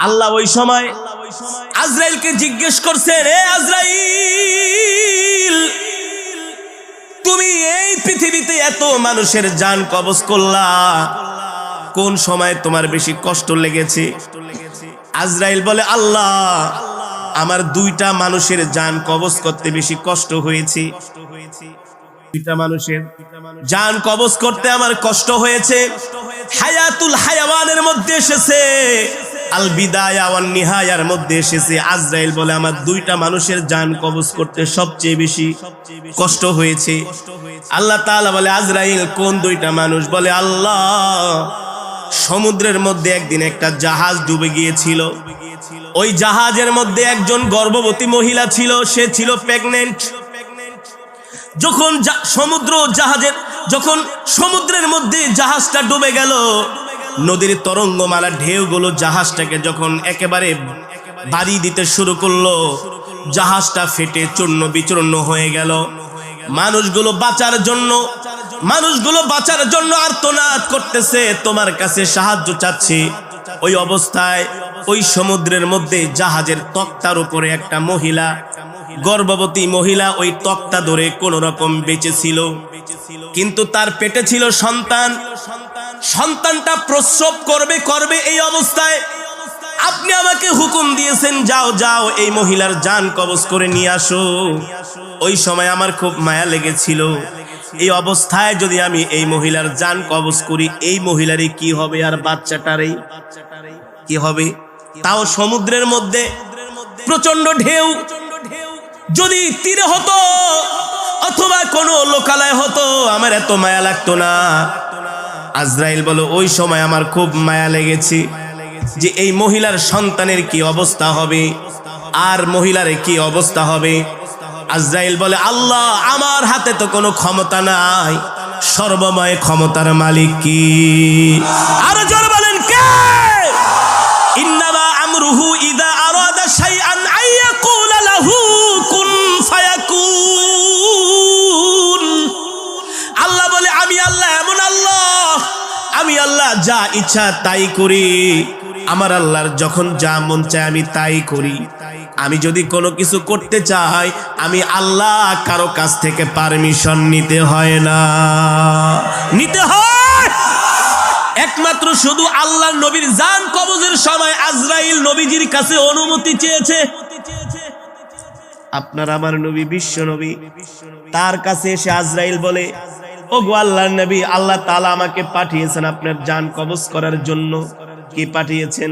আল্লাহ ওই সময় আজরাইলকে জিজ্ঞেস করছেন, হে আজরাইল, তুমি এই পৃথিবীতে এত মানুষের জান কবজ করলা, কোন সময় তোমার বেশি কষ্ট লেগেছে? আজরাইল বলে, আল্লাহ, আমার দুইটা মানুষের জান কবজ করতে বেশি কষ্ট হয়েছে। দুইটা মানুষের জান কবজ করতে আমার কষ্ট হয়েছে। হায়াতুল হায়াওয়ানের মধ্যে এসেছে, আল বিদায়া ওয়ান নিহায়ার মধ্যে এসেছে। আজরাইল বলে, আমার দুইটা মানুষের জান কবজ করতে সবচেয়ে বেশি কষ্ট হয়েছে। আল্লাহ তাআলা বলে, আজরাইল, কোন দুইটা মানুষ? বলে, আল্লাহ, সমুদ্রের মধ্যে একদিন একটা জাহাজ ডুবে গিয়েছিল। ওই জাহাজের মধ্যে একজন গর্ভবতী মহিলা ছিল, সে ছিল প্রেগন্যান্ট। যখন সমুদ্রের মধ্যে জাহাজটা ডুবে গেল, নদীর তরঙ্গমালা ঢেউগুলো জাহাজটাকে যখন একেবারে বাড়ি দিতে শুরু করলো, জাহাজটা ফেটে চূর্ণ বিচূর্ণ হয়ে গেল। মানুষগুলো বাঁচার জন্য আর্তনাদ করতেছে, তোমার কাছে সাহায্য চাচ্ছে। ওই অবস্থায় ওই সমুদ্রের মধ্যে জাহাজের তক্তার উপরে একটা মহিলা, গর্ভবতী মহিলা, ওই তক্তা ধরে কোন রকম বেঁচে ছিল। কিন্তু তার পেটে ছিল সন্তান। সন্তানটা প্রসব করবে। এই অবস্থায় আপনি আমাকে হুকুম দিয়েছেন, যাও এই মহিলার জান কবজ করে নিয়ে আসো। ওই সময় আমার খুব মায়া লেগেছিল, এই অবস্থায় যদি আমি এই মহিলার জান কবজ করি, এই মহিলারই কি হবে আর বাচ্চাটারই কি হবে? তাও সমুদ্রের মধ্যে প্রচন্ড ঢেউ। যদি তীরে হতো অথবা কোনো লোকালয় হতো, আমার এত মায়া লাগতো না। আজরাইল বলো, ওই সময় আমার খুব মায়া লেগেছে যে এই মহিলার সন্তানের কি অবস্থা হবে আর মহিলার কি অবস্থা হবে। আজরাইল বলে, আল্লাহ, আমার হাতে তো কোনো ক্ষমতা নাই, সর্বময় ক্ষমতার মালিক কি? আরো জোরে বলেন, কে? ইন্নামা আমরুহু ইযা আরাদা শাইআন আইয়াকুলা লাহু কুন ফায়াকুন। আল্লাহ বলে, আমি আল্লাহ এমন আল্লাহ, আমি আল্লাহ যা ইচ্ছা তাই করি। আমার আল্লাহর যখন যা মন চায় আমি তাই করি। আমি যদি কোনো কিছু করতে চাই, আমি আল্লাহ কারো কাছ থেকে পারমিশন নিতে হয় না, নিতে হয় একমাত্র শুধু আল্লাহর নবীর জান কবজের সময় আজরাইল নবীজির কাছে অনুমতি চেয়েছে। আপনার আমার নবী, বিশ্ব নবী, তার কাছে এসে আজরাইল বলে, ওগো আল্লাহর নবী, আল্লাহ তাআলা আমাকে পাঠিয়েছেন আপনার জান কবজ করার জন্য। কি পাঠিয়েছেন?